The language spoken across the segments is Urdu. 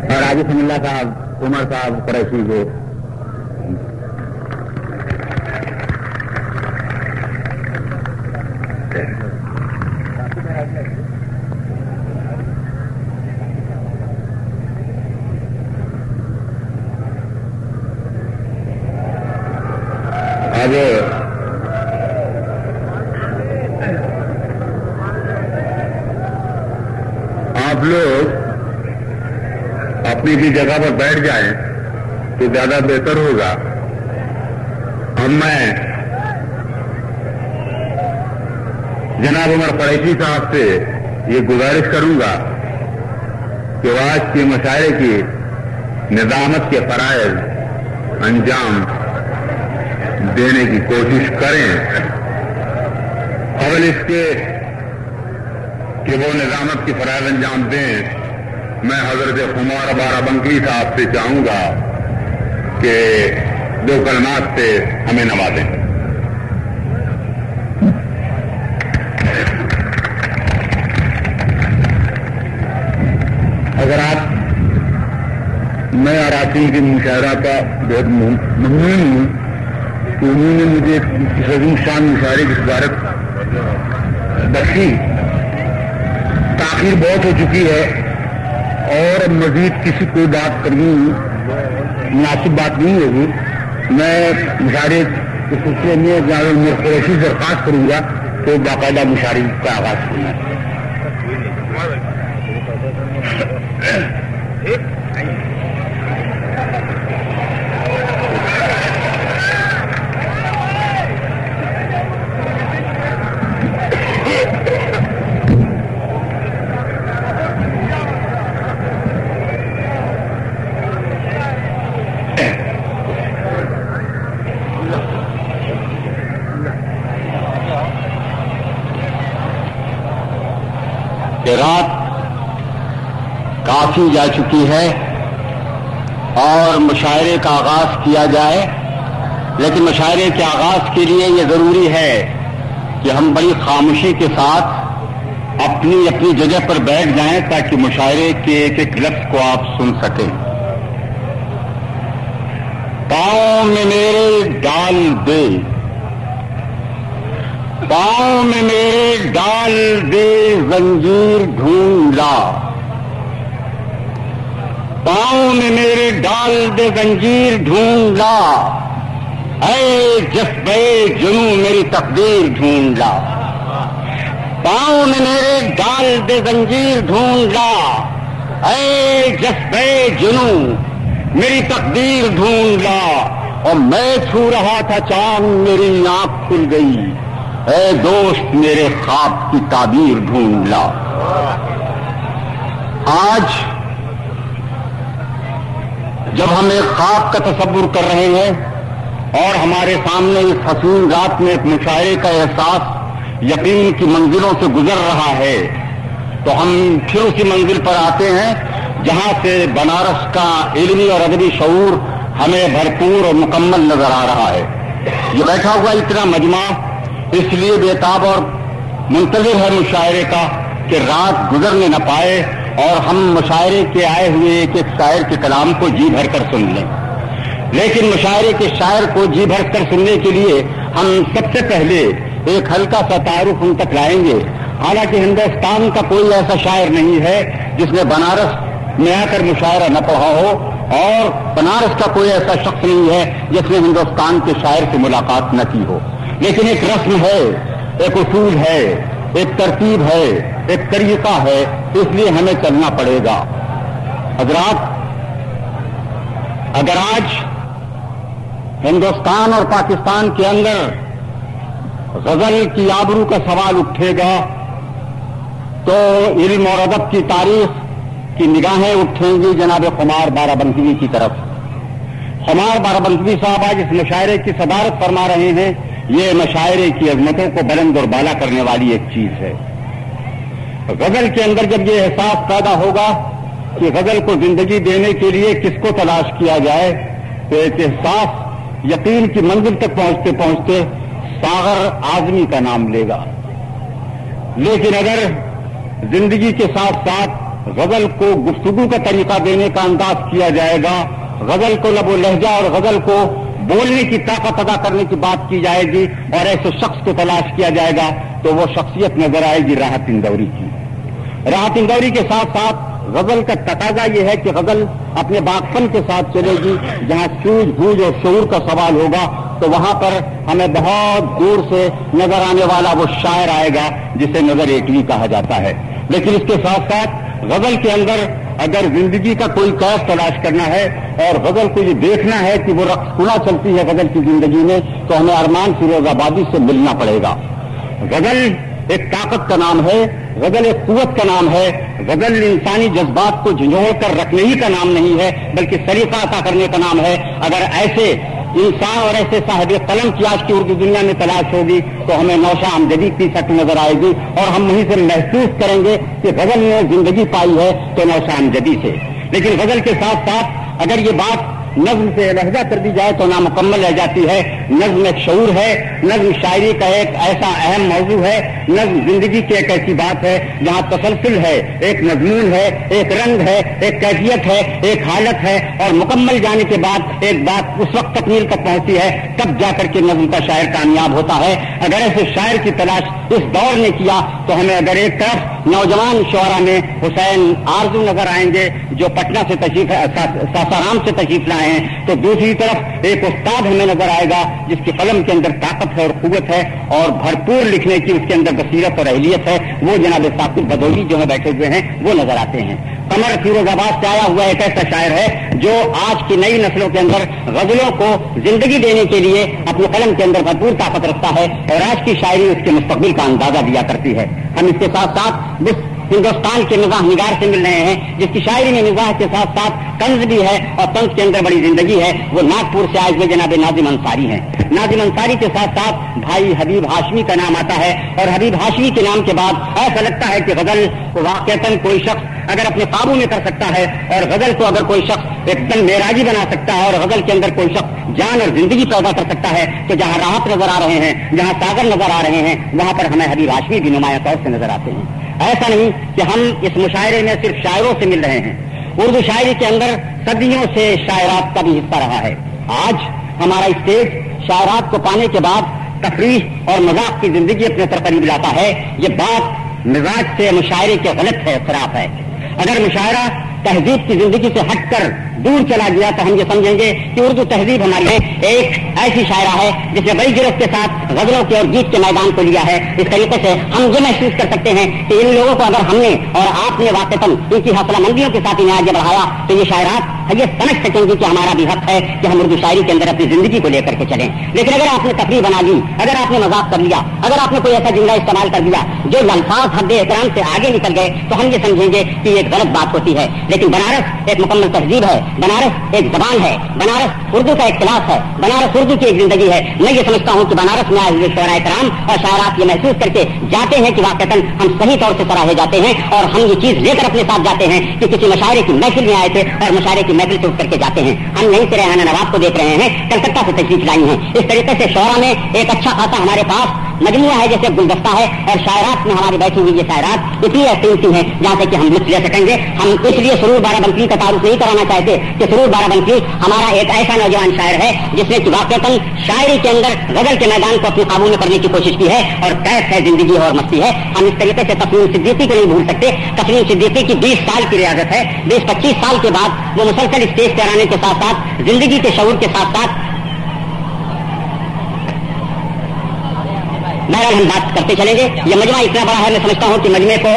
اور عاجز اللہ صاحب، عمر صاحب قریشی کو آگے آپ لوگ اپنی بھی جگہ پر بیٹھ جائیں تو زیادہ بہتر ہوگا۔ اب میں جناب عمر قریشی صاحب سے یہ گزارش کروں گا کہ وہ آج کے مشاعرے کی نظامت کے فرائض انجام دینے کی کوشش کریں۔ قبل اس کے کہ وہ نظامت کی فرائض انجام دیں، میں حضرت خمار بارابنکی صاحب سے چاہوں گا کہ دو کلمات سے ہمیں نوازیں۔ اگر آپ میں اراکین کے مشاعرہ کا بہت ممنون ہوں تو انہوں نے مجھے اس عظیم شان مشاعرے کی صدارت بخشی۔ تاخیر بہت ہو چکی ہے اور مزید کسی کوئی بات کرنی مناسب بات نہیں ہوگی۔ میں مشاعرے کے سلسلے میں جناب عمر قریشی سے درخواست کروں گا تو باقاعدہ مشاعرے کا آغاز کرنا ہے۔ رات کافی جا چکی ہے اور مشاعرے کا آغاز کیا جائے، لیکن مشاعرے کے آغاز کے لیے یہ ضروری ہے کہ ہم بڑی خاموشی کے ساتھ اپنی اپنی جگہ پر بیٹھ جائیں تاکہ مشاعرے کے ایک ایک لفظ کو آپ سن سکیں۔ پاؤں میں میرے ڈال دے، پاؤں میں میرے ڈال دے زنجیر ڈھونڈ لا، پاؤں میں میرے ڈال دے زنجیر ڈھونڈ لا، اے جذبے جنوں میری تقدیر ڈھونڈ لا، پاؤں میں میرے ڈال دے زنجیر ڈھونڈ لا، اے جذبے جنوں میری تقدیر ڈھونڈ لا۔ اور میں چھو رہا تھا چاند میری آنکھ کھل گئی، اے دوست میرے خواب کی تعبیر ڈھونڈ لا۔ آج جب ہم ایک خواب کا تصور کر رہے ہیں اور ہمارے سامنے اس حسین رات میں ایک مشاعرے کا احساس یقین کی منزلوں سے گزر رہا ہے، تو ہم پھر اسی منزل پر آتے ہیں جہاں سے بنارس کا علمی اور ادبی شعور ہمیں بھرپور اور مکمل نظر آ رہا ہے۔ یہ بیٹھا ہوا اتنا مجمع اس لیے بےتاب اور منتظر ہے مشاعرے کا کہ رات گزرنے نہ پائے اور ہم مشاعرے کے آئے ہوئے ایک ایک شاعر کے کلام کو جی بھر کر سن لیں۔ لیکن مشاعرے کے شاعر کو جی بھر کر سننے کے لیے ہم سب سے پہلے ایک ہلکا سا تعارف ان تک لائیں گے۔ حالانکہ ہندوستان کا کوئی ایسا شاعر نہیں ہے جس نے بنارس میں آ کر مشاعرہ نہ پڑھا ہو، اور بنارس کا کوئی ایسا شخص نہیں ہے جس نے ہندوستان کے شاعر سے ملاقات نہ کی ہو۔ لیکن ایک رسم ہے، ایک اصول ہے، ایک ترتیب ہے، ایک طریقہ ہے، اس لیے ہمیں چلنا پڑے گا۔ حضرات، اگر آج ہندوستان اور پاکستان کے اندر غزل کی آبرو کا سوال اٹھے گا تو علم اور ادب کی تاریخ کی نگاہیں اٹھیں گی جناب خمار بارابنکی کی طرف۔ خمار بارابنکی صاحب آج اس مشاعرے کی صدارت فرما رہے ہیں۔ یہ مشاعرے کی عظمتوں کو بلند اور بالا کرنے والی ایک چیز ہے۔ غزل کے اندر جب یہ احساس پیدا ہوگا کہ غزل کو زندگی دینے کے لیے کس کو تلاش کیا جائے، تو ایک احساس یقین کی منزل تک پہنچتے پہنچتے ساغر اعظمی کا نام لے گا۔ لیکن اگر زندگی کے ساتھ ساتھ غزل کو گفتگو کا طریقہ دینے کا انداز کیا جائے گا، غزل کو لب و لہجہ اور غزل کو بولنے کی طاقت ادا کرنے کی بات کی جائے گی، اور ایسے شخص کو تلاش کیا جائے گا تو وہ شخصیت نظر آئے گی راحت اندوری کی۔ راحت اندوری کے ساتھ ساتھ غزل کا تقاضا یہ ہے کہ غزل اپنے باغفن کے ساتھ چلے گی، جہاں سوجھ بوجھ اور شعور کا سوال ہوگا تو وہاں پر ہمیں بہت دور سے نظر آنے والا وہ شاعر آئے گا جسے نظر ایکلی کہا جاتا ہے۔ لیکن اس کے ساتھ ساتھ غزل کے اندر اگر زندگی کا کوئی کیف تلاش کرنا ہے اور غزل کو یہ دیکھنا ہے کہ وہ رقص کنا چلتی ہے غزل کی زندگی میں، تو ہمیں ارمان فیروز آبادی سے ملنا پڑے گا۔ غزل ایک طاقت کا نام ہے، غزل ایک قوت کا نام ہے، غزل انسانی جذبات کو جھنجھوڑ کر رکھنے ہی کا نام نہیں ہے بلکہ سلیقہ عطا کرنے کا نام ہے۔ اگر ایسے انسان اور ایسے صاحب قلم کی آج کی اردو دنیا میں تلاش ہوگی تو ہمیں نوشہ امجدی کی شکل نظر آئے گی، اور ہم وہیں سے محسوس کریں گے کہ غزل نے زندگی پائی ہے تو نوشہ امجدی سے۔ لیکن غزل کے ساتھ ساتھ اگر یہ بات نظم سے علیحدہ کر دی جائے تو نامکمل رہ جاتی ہے۔ نظم ایک شعور ہے، نظم شاعری کا ایک ایسا اہم موضوع ہے، نظم زندگی کی ایک ایسی بات ہے جہاں تسلسل ہے، ایک مضمون ہے، ایک رنگ ہے، ایک کیفیت ہے، ایک حالت ہے، اور مکمل جانے کے بعد ایک بات اس وقت تکمیل تک پہنچتی ہے تب جا کر کے نظم کا شاعر کامیاب ہوتا ہے۔ اگر ایسے شاعر کی تلاش اس دور نے کیا تو ہمیں اگر ایک طرف نوجوان شعراء میں حسین آرزو نظر آئیں گے جو پٹنہ سے تشریف ساسارام سے تشریف لائے ہیں، تو دوسری طرف ایک استاد ہمیں نظر آئے گا جس کی قلم کے اندر طاقت ہے اور قوت ہے اور بھرپور لکھنے کی اس کے اندر بصیرت اور اہلیت ہے، وہ جناب ثاقب بدوی جو ہے بیٹھے ہوئے ہیں وہ نظر آتے ہیں۔ قمر فیروز آباد سے آیا ہوا ایک ایسا شاعر ہے جو آج کی نئی نسلوں کے اندر غزلوں کو زندگی دینے کے لیے اپنے قلم کے اندر بھرپور طاقت رکھتا ہے، اور آج کی شاعری اس کے مستقبل کا اندازہ دیا کرتی ہے۔ ہم اس کے ساتھ ساتھ جس ہندوستان کے مزاح نگار سے مل رہے ہیں جس کی شاعری میں مزاح کے ساتھ ساتھ طنز بھی ہے اور طنز کے اندر بڑی زندگی ہے، وہ ناگپور سے آئے ہوئے جناب ناظم انصاری ہیں۔ ناظم انصاری کے ساتھ ساتھ بھائی حبیب ہاشمی کا نام آتا ہے، اور حبیب ہاشمی کے نام کے بعد ایسا لگتا ہے کہ غزل کو واقعتاً کوئی شخص اگر اپنے قابو میں کر سکتا ہے، اور غزل کو اگر کوئی شخص ایک دم معراجی بنا سکتا ہے، اور غزل کے اندر کوئی شخص جان اور زندگی پیدا کر سکتا ہے، تو جہاں راحت نظر آ رہے ہیں، جہاں ساگر نظر آ رہے ہیں، وہاں پر ہمیں حبیب ہاشمی بھی نمایاں طور سے نظر آتے ہیں۔ ایسا نہیں کہ ہم اس مشاعرے میں صرف شاعروں سے مل رہے ہیں، اردو شاعری کے اندر صدیوں سے شاعرات کا بھی حصہ رہا ہے۔ آج ہمارا اسٹیج شاعرات کو پانے کے بعد تفریح اور مذاق کی زندگی اپنے سر قریب لاتا ہے، یہ بات مزاج سے مشاعرے کے غلط ہے، خلاف ہے۔ اگر مشاعرہ تہذیب کی زندگی سے ہٹ کر دور چلا گیا تو ہم یہ سمجھیں گے کہ اردو تہذیب ہمارے لیے ایک ایسی شاعرہ ہے جس نے بڑی جرات کے ساتھ غزلوں کے اور گیت کے میدان کو لیا ہے۔ اس طریقے سے ہم یہ محسوس کر سکتے ہیں کہ ان لوگوں کو اگر ہم نے اور آپ نے واقعتاً ان کی حوصلہ مندیوں کے ساتھ انہیں آگے بڑھایا تو یہ شاعرات یہ سمجھ سکیں گے کہ ہمارا بھی حق ہے کہ ہم اردو شاعری کے اندر اپنی زندگی کو لے کر کے چلیں۔ لیکن اگر آپ نے تفریح بنا لی، اگر آپ نے مذاق کر لیا، اگر آپ نے کوئی ایسا جملہ استعمال کر دیا جو الفاظ حد احترام سے آگے نکل گئے تو ہم یہ سمجھیں گے کہ یہ ایک غلط بات ہوتی ہے۔ لیکن بنارس ایک مکمل تہذیب ہے، بنارس ایک زبان ہے، بنارس اردو کا ایک کلاس ہے، بنارس اردو کی ایک زندگی ہے۔ میں یہ سمجھتا ہوں کہ بنارس میں آئے ہوئے شعراء کرام اور شاعرات یہ محسوس کر کے جاتے ہیں کہ واقعتاً ہم صحیح طور سے سراہے جاتے ہیں، اور ہم یہ چیز لے کر اپنے ساتھ جاتے ہیں کہ کسی مشاعرے کی محفل میں آئے تھے اور مشاعرے کی محفل سے اٹھ کر کے جاتے ہیں۔ ہم یہیں سے ریحانہ نواب کو دیکھ رہے ہیں، کلکتہ سے تشریف لائی ہیں۔ اس طریقے سے شعراء میں ایک اچھا خاصا ہمارے پاس مجموعہ ہے جیسے گلدستہ ہے، اور شاعرات میں ہماری بیٹھی ہوئی یہ شاعرات اتنی قیمتی ہیں جہاں سے کہ ہم لطف لے سکیں گے۔ ہم اس لیے سرور بارہ بنکی کا تعارف نہیں کرانا چاہتے کہ سرور بارہ بنکی ہمارا ایک ایسا نوجوان شاعر ہے جس نے کہ واقعتاً شاعری کے اندر غزل کے میدان کو اپنے قابو میں کرنے کی کوشش کی ہے، اور کیف ہے، زندگی اور مستی ہے۔ ہم اس طریقے سے تسلیم صدیقی کو نہیں بھول سکتے۔ تسلیم صدیقی کی 20 سال کی ریاضت ہے، 20-25 سال کے بعد وہ مسلسل اسٹیج پہ آنے کے ساتھ ساتھ زندگی کے شعور کے ساتھ ساتھ بہرحال ہم بات کرتے چلیں گے۔ یہ مجمع اتنا بڑا ہے، میں سمجھتا ہوں کہ مجمع کو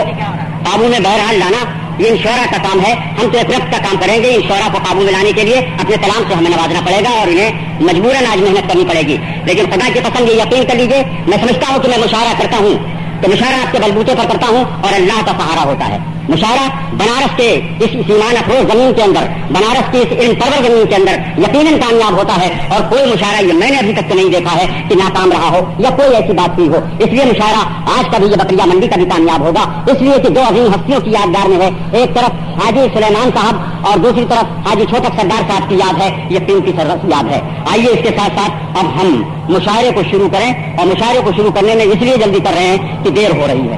قابو میں بہرحال لانا یہ ان شعراء کا کام ہے۔ ہم تو ایک ربط کا کام کریں گے، ان شعراء کو قابو میں لانے کے لیے اپنے کلام سے ہمیں نوازنا پڑے گا اور انہیں مجبوراً آج محنت کرنی پڑے گی۔ لیکن خدا کی قسم یہ یقین کر لیجیے، میں سمجھتا ہوں کہ میں مشاعرہ کرتا ہوں تو مشاعرہ آپ کے بلبوتے پر کرتا ہوں اور اللہ کا سہارا ہوتا ہے۔ مشاعرہ بنارس کے اس ایمان افروز زمین کے اندر، بنارس کی اس علم پرور زمین کے اندر یقیناً کامیاب ہوتا ہے، اور کوئی مشاعرہ یہ میں نے ابھی تک تو نہیں دیکھا ہے کہ ناکام رہا ہو یا کوئی ایسی بات ہوئی ہو۔ اس لیے مشاعرہ آج کا بھی، یہ بکریا منڈی کا بھی کامیاب ہوگا، اس لیے کہ دو عظیم ہستیوں کی یادگار میں ہے، ایک طرف حاجی سلیمان صاحب اور دوسری طرف حاجی چھوٹک سردار صاحب کی یاد ہے، یہ قیمتی یاد ہے۔ آئیے اس کے ساتھ ساتھ اب ہم مشاعرے کو شروع کریں، اور مشاعرے کو شروع کرنے میں اس لیے جلدی کر رہے ہیں کہ دیر ہو رہی ہے۔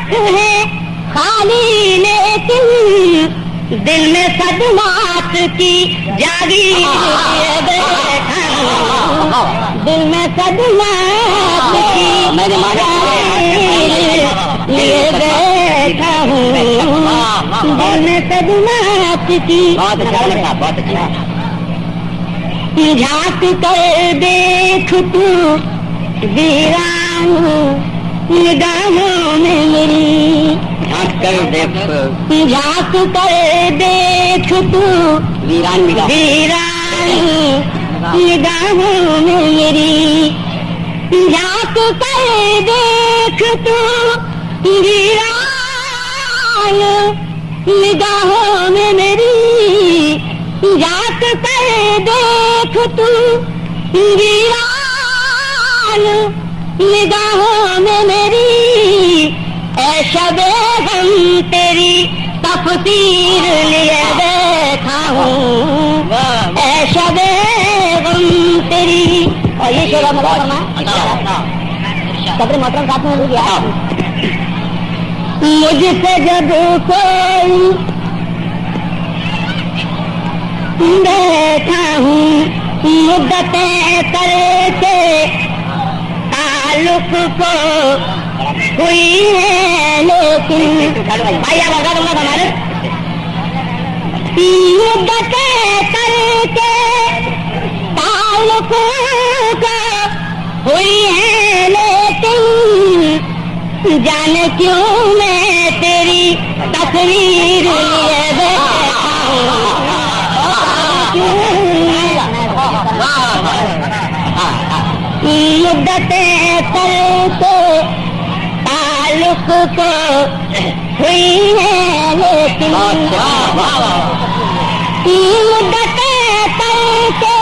آنکھ ہے خالی لیکن دل میں صدمات کی جاگیر لیے بیٹھا ہوں، دل میں صدمات کی جاگیر لیے بیٹھا ہوں، دل میں صدمات کی جھانک کر دیکھ تو ویران نگاہوں میں میری، جھانک کر دیکھ تو ویران نگاہوں میں میری، جھانک کر دیکھ تو ویران نگاہوں میں میری، جھانک کر دیکھ تو ویران نگاہوں میں میری، اے شب غم تیری تفسیر لیے بیٹھا ہوں، اے شب غم تیری۔ اور یہ شعر صدر محترم صاحب نے لیا، مجھ سے جب کوئی بیٹھا ہوں مدتیں کر کے تعلق کو ہوئی ہے، لیکن بھائی آپ آگاہ دوں گا ہمارے مدتیں کر کے تعلق کو ہوئی ہے، لیکن جانے کیوں میں تیری تصویر لیے بیٹھا ہوں، مدتیں کر کے تعلق کو ہوئی ہے، لیکن مدتیں کر کے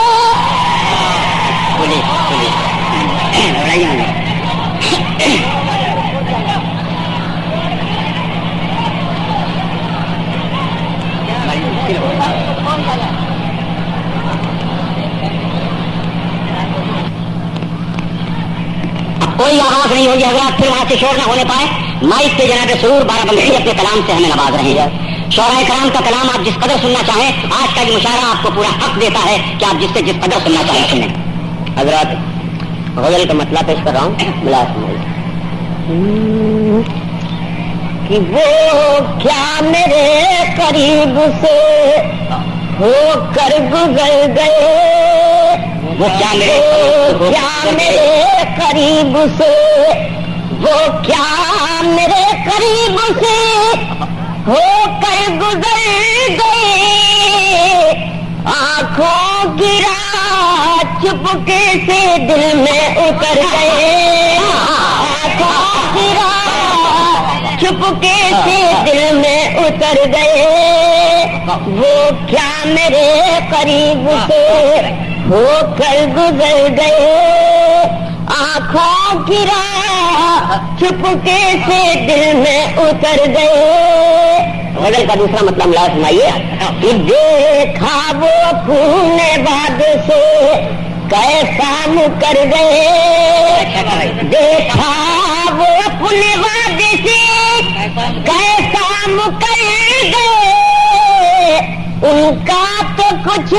کوئی آواز نہیں ہوگی اگر آپ پھر وہاں سے شور نہ ہونے پائے، مائک کے جناب سرور بارہ بندی اپنے کلام سے ہمیں نواز رہے ہیں۔ شعراء کرام کا کلام آپ جس قدر سننا چاہیں، آج کا یہ مشاعرہ آپ کو پورا حق دیتا ہے کہ آپ جس سے جس قدر سننا چاہیں سنیں۔ حضرات غزل کا مسئلہ پیش کر رہا ہوں، ملا کہ وہ کیا میرے قریب سے ہو کر گزر گئے، وہ کیا میرے قریب سے، وہ کیا میرے قریب سے ہو کر گزر گئے، آنکھوں گرا چپکے سے دل میں اتر گئے، آنکھوں گرا چپکے سے دل میں اتر گئے، وہ کیا میرے قریب سے ہو کر گزر گئے، آنکھوں گرا چپکے سے دل میں اتر گئے۔ غزل کا دوسرا مطلب لا سنائیے کہ دیکھا وہ اپنے بعد سے کیسا مکر گئے، دیکھا وہ اپنے بعد سے کیسا مکر گئے، ان کا تو کچھ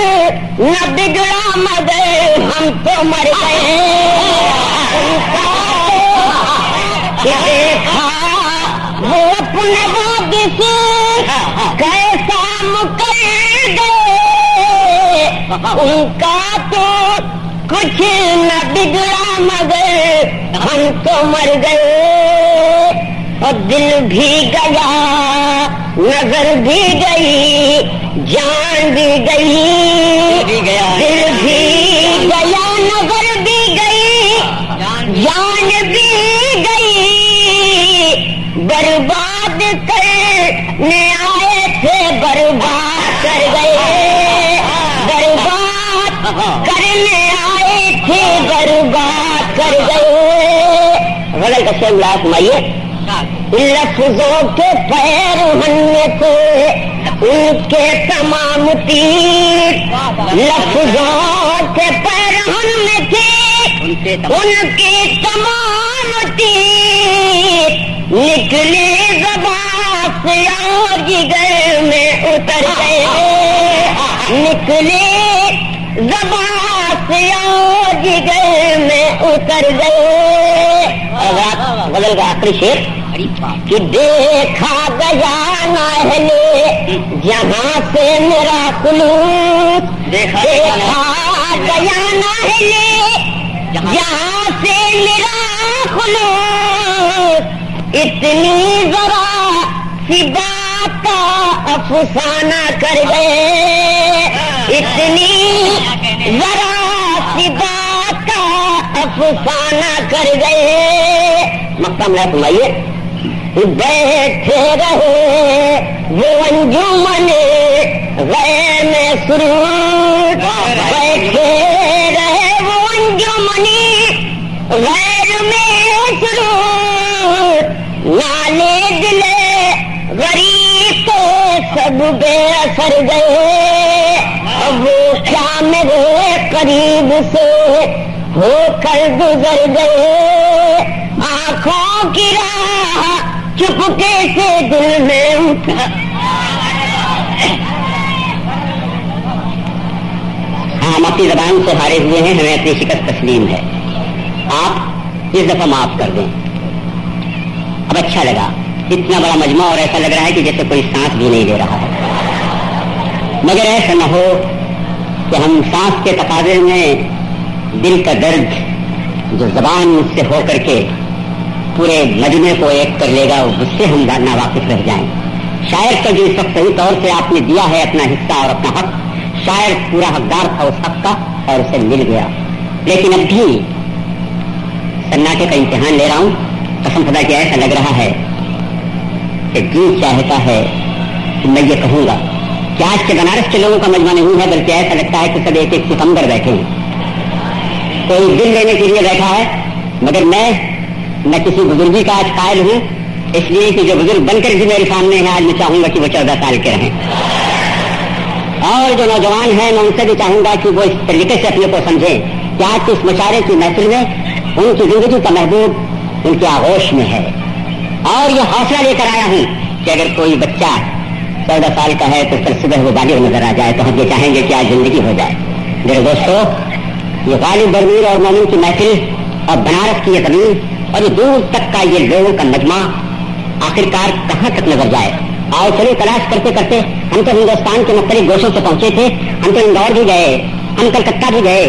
نہ بگڑا مگر ہم تو مر گئے، ان کا تو دیکھا وہ اپنے بعد سے کیسا مکر گئے، ان کا تو کچھ نہ بگڑا مگر ہم تو مر گئے، اور دل بھی گیا نظر بھی گئی جان بھی گئی، دل بھی گیا نظر بھی گئی جان بھی گئی، برباد کرنے آئے تھے برباد کر گئے، برباد کرنے آئے تھے برباد کر گئے۔ غزل کا شعر لا سنائیے، لفظوں کے پیر بننے تھے ان کے تمام تیر، لفظوں کے پیر بننے تھے ان کے تمام تیر، نکلی زبان سے اور جگر میں اتر گئے، نکلی زبان سے اور جگر میں اتر گئے۔ غزل کا آخری شعر کہ دیکھا گیا نہ اہلِ جہاں سے میرا خلوص، دیکھا گیا نہ اہلِ جہاں سے میرا خلوص، اتنی ذرا سی بات کا افسانہ کر گئے، اتنی ذرا سی بات کا افسانہ کر گئے۔ مقام لا سنائیے، بیٹھے رہے وہ انجمن غیر میں سرور، بیٹھے رہے وہ انجمن غیر میں سرور، نالے دلے غریب کے سب بے اثر گئے، وہ کیا میرے قریب سے ہو کر گزر گئے، آنکھوں کی راہ چپکے سے دل میں اٹھا۔ ہم اپنی زبان سے ہارے ہوئے ہیں، ہمیں اپنی شکست تسلیم ہے، آپ اس دفعہ معاف کر دیں۔ اب اچھا لگا، اتنا بڑا مجمع اور ایسا لگ رہا ہے کہ جیسے کوئی سانس بھی نہیں لے رہا ہے، مگر ایسا نہ ہو کہ ہم سانس کے تقاضے میں دل کا درد جو زبان سے ہو کر کے پورے مجمع کو ایک کر لے گا، اس سے ہم نا واقف رہ جائیں۔ شاعر کا جو اس وقت صحیح طور سے آپ نے دیا ہے اپنا حصہ اور اپنا حق، شاعر پورا حقدار تھا اس حق کا اور اسے مل گیا، لیکن اب بھی سناٹے کا امتحان لے رہا ہوں، قسم خدا کہ ایسا لگ رہا ہے کہ جی چاہتا ہے کہ میں یہ کہوں گا کہ آج کے بنارس کے لوگوں کا مجمع نہیں ہے، بلکہ ایسا لگتا ہے کہ سب ایک ایک ستمگر بیٹھے ہیں، کوئی دل لینے کے لیے بیٹھا ہے، مگر میں کسی بزرگی کا آج قائل ہوں، اس لیے کہ جو بزرگ بن کر بھی میرے سامنے ہیں آج میں چاہوں گا کہ وہ 14 سال کے رہیں، اور جو نوجوان ہیں میں ان سے بھی چاہوں گا کہ وہ اس طریقے سے اپنے کو سمجھیں کہ آج کے اس مشاعرے کی محفل میں ان کی زندگی کا محبوب ان کے آغوش میں ہے، اور یہ حوصلہ لے کر آیا ہوں کہ اگر کوئی بچہ 14 سال کا ہے تو کل صبح وہ بالغ نظر آ جائے تو ہم یہ چاہیں گے کہ آج زندگی ہو جائے۔ میرے دوستو، یہ غالب برمیر اور مومن کی محفل اور بنارس کی یہ زمین اور یہ دور تک کا یہ لوگوں کا مجمع آخرکار کہاں تک نظر جائے؟ آؤ چلو تلاش کرتے کرتے ہم تو ہندوستان کے مختلف گوشوں سے پہنچے تھے، ہم تو اندور بھی گئے، ہم کلکتہ بھی گئے،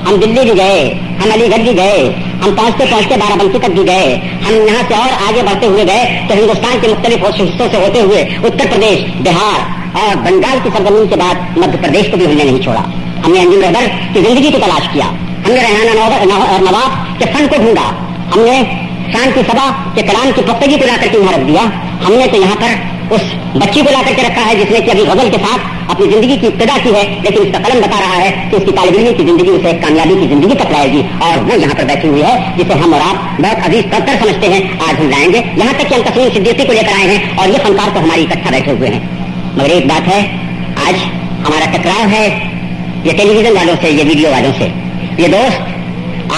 ہم دلی بھی گئے، ہم علی گڑھ بھی گئے، ہم پہنچتے پہنچتے بارہ بنکی تک بھی گئے، ہم یہاں سے اور آگے بڑھتے ہوئے گئے تو ہندوستان کے مختلف حصوں سے ہوتے ہوئے اتر پردیش، بہار اور بنگال کی سرزمین کے بعد مدھیہ پردیش کو بھی ہم نے نہیں چھوڑا۔ ہم نے انجم رہبر کی زندگی کو تلاش کیا، ہم نے ریحانہ اور نواب کے فن کو ڈھونڈا، ہم نے شان کی سبا کے کلام کی پختگی کو لا کر کے یہاں رکھ دیا، ہم نے تو یہاں پر اس بچی کو لا کر کے رکھا ہے جس نے کہ ابھی غزل کے ساتھ اپنی زندگی کی ابتدا کی ہے، لیکن اس کا قلم بتا رہا ہے کہ اس کی طالب علم کی زندگی اسے ایک کامیابی کی زندگی تک لائے گی، اور وہ یہاں پر بیٹھی ہوئی ہے جسے ہم اور آپ بہت عزیز تر سمجھتے ہیں۔ آج ہم لائیں گے یہاں تک کہ ہم تسلیم صدیقی کو لے کر آئے ہیں اور یہ فنکار تو ہماری اکٹھا بیٹھے ہوئے ہیں، مگر ایک بات ہے، آج ہمارا ٹکراؤ ہے یہ ٹیلی ویژن والوں سے، یہ ویڈیو والوں سے۔ یہ دوست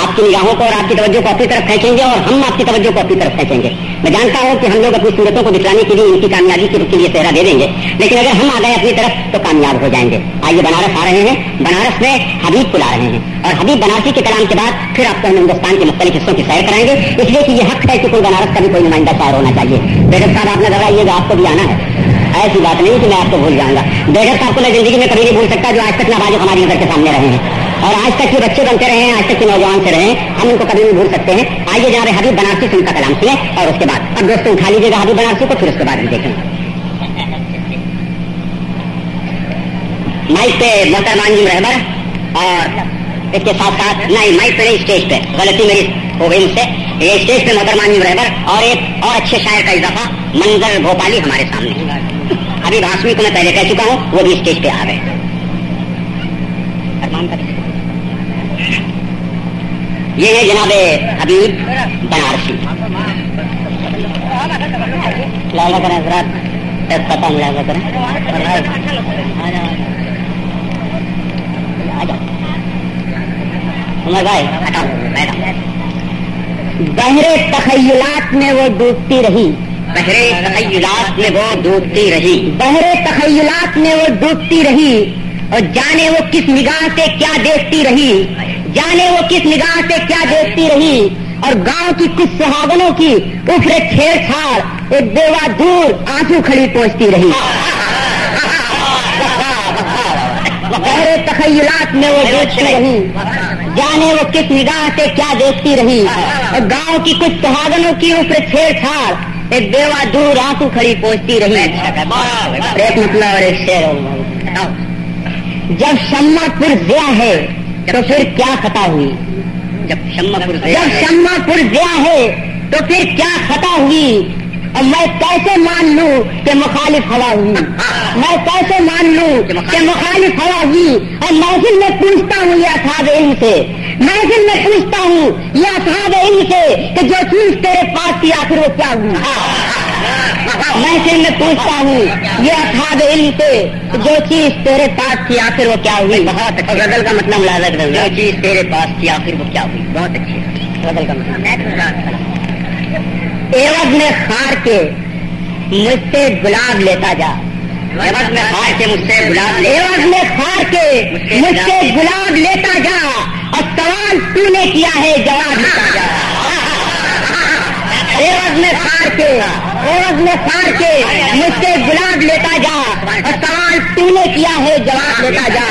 آپ کی نگاہوں کو اور آپ کی توجہ کو اپنی طرف کھینچیں گے اور ہم آپ کی توجہ کو اپنی طرف کھینچیں گے۔ میں جانتا ہوں کہ ہم لوگ اپنی صورتوں کو دکھلانے کے لیے ان کی کامیابی کے لیے چہرہ دے دیں گے، لیکن اگر ہم آ گئے اپنی طرف تو کامیاب ہو جائیں گے۔ آئیے بنارس آ رہے ہیں، بنارس میں حبیب کو لا رہے ہیں، اور حبیب بنارسی کے کلام کے بعد پھر آپ کو ہم ہندوستان کے مختلف حصوں کی سیر کرائیں گے، اس لیے کہ یہ حق ہے کہ کوئی بنارس کا بھی کوئی نمائندہ شاعر ہونا چاہیے۔ بیگم صاحب آپ نظر آئیے گا، آپ کو بھی آنا ہے، ایسی بات نہیں کہ میں آپ کو بھول جاؤں گا۔ بیگم صاحب کو میں زندگی میں کبھی نہیں بھول سکتا، جو آج تک نابالغ ہماری نظر کے سامنے رہے ہیں اور آج تک یہ بچے بنتے رہے ہیں، آج تک کے نوجوان سے رہے ہیں، ہم ان کو کبھی نہیں بھول سکتے ہیں۔ آئیے جناب حبیب بنارسی سے ان کا کلام سنیں اور اس کے بعد اب دوستوں اٹھا لیجیے گا حبیب بنارسی کو، پھر اس کے بعد ہم دیکھیں گے۔ مائک پہ محترم انجم رہبر اور اس کے ساتھ ساتھ نہیں مائک پہ نہیں، اسٹیج پہ، غلطی میری ہو گئی مجھ سے، یہ اسٹیج پہ محترم انجم رہبر اور ایک اور اچھے شاعر کا اضافہ منظر بھوپالی ہمارے سامنے۔ حبیب ہاشمی کو میں پہلے کہہ چکا ہوں، وہ بھی اسٹیج پہ آ گئے۔ یہ ہے جناب حبیب بنارسی۔ لہٰذا کریں حضرات، پتہ نہیں لہٰذا کریں، عمر بھائی ہٹاؤ بیٹھا۔ بحر تخیلات میں وہ ڈوبتی رہی، بحر تخیلات میں وہ ڈوبتی رہی، بحر تخیلات میں وہ ڈوبتی رہی، اور جانے وہ کس نگاہ سے کیا دیکھتی رہی، جانے وہ کس نگاہ سے کیا دیکھتی رہی، اور گاؤں کی کچھ سہاگنوں کی افرے چھیڑ چھاڑ ایک بیوہ دور آنسو کھڑی پہنچتی رہی۔ بحر تخیلات میں وہ ڈوبتی رہی، جانے وہ کس نگاہ سے کیا دیکھتی رہی، اور گاؤں کی کچھ سہاگنوں کی افرے چھیڑ چھاڑ ایک بیوہ دور آنسو کھڑی پہنچتی رہی۔ ایک مطلب اور ایک شعر، جب شمع پر ضیاء ہے تو پھر کیا خطا ہوئی، جب شمع پر ضیاء ہے تو پھر کیا خطا ہوئی، اور میں کیسے مان لوں کہ مخالف ہوا ہوئی، میں کیسے مان لوں کہ مخالف ہوا ہوئی، اور محفل میں پوچھتا ہوں یہ اصحاب علم سے، محفل میں پوچھتا ہوں یہ اصحاب علم سے کہ جو چیز تیرے پاس تھی آخر وہ کیا ہوئی، محفل میں پوچھتا ہوں یہ اصحاب علم سے جو چیز تیرے پاس تھی آخر وہ کیا ہوئی۔ بہت اچھا، غزل کا مطلب ملازم ہے، جو چیز تیرے پاس تھی آخر وہ کیا ہوئی، بہت اچھی غزل کا مطلب۔ عوض میں خار کے مجھ سے گلاب لیتا جا، عوض میں خار کے مجھ سے گلاب لے، عوض میں خار کے مجھ سے گلاب لیتا جا، اور سوال تو نے کیا ہے جواب لیتا جا، عوض میں خار کے، عوض میں خار کے مجھ سے گلاب لیتا جا، اور سوال تو نے کیا ہے جواب لیتا جا،